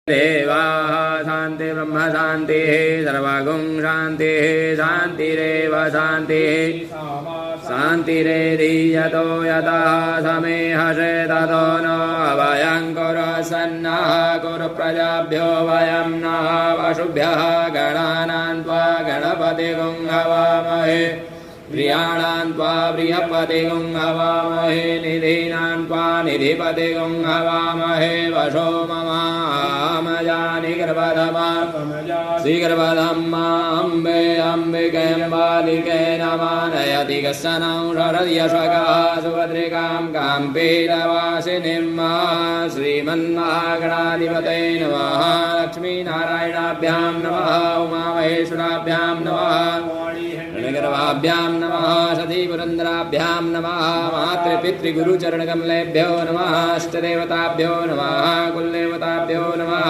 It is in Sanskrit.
देवाः शान्ति ब्रह्म शान्तिः सर्वगुं शान्तिः शान्तिरेव शान्तिः शान्तिरेधि यतो यतः समेहसे ततो नो अभयं कुरु सन्नः कुरु प्रजाभ्यो वयं नः वशुभ्यः गणानां त्वा गणपतिगुं हवामहे प्रियाणां त्वा प्रियपतिगुं हवामहे निधीनां त्वा निधिपतिगुं हवामहे वशो ममामजानि गर्भधमा श्रीगर्भधम्मा अम्बे अम्बिके बालिके नमानयति कस्सनं शरद्यशकः सुभद्रिकां काम्पीरवासिनीर्मा श्रीमन्महागणाधिपते नमः लक्ष्मीनारायणाभ्यां नमः उमामहेश्वराभ्यां नमः गर्भाभ्यां नमः सतीपुरन्दराभ्यां नमः मातृपितृगुरुचरणकमलेभ्यो नमः अष्टदेवताभ्यो नमः कुलदेवताभ्यो नमः।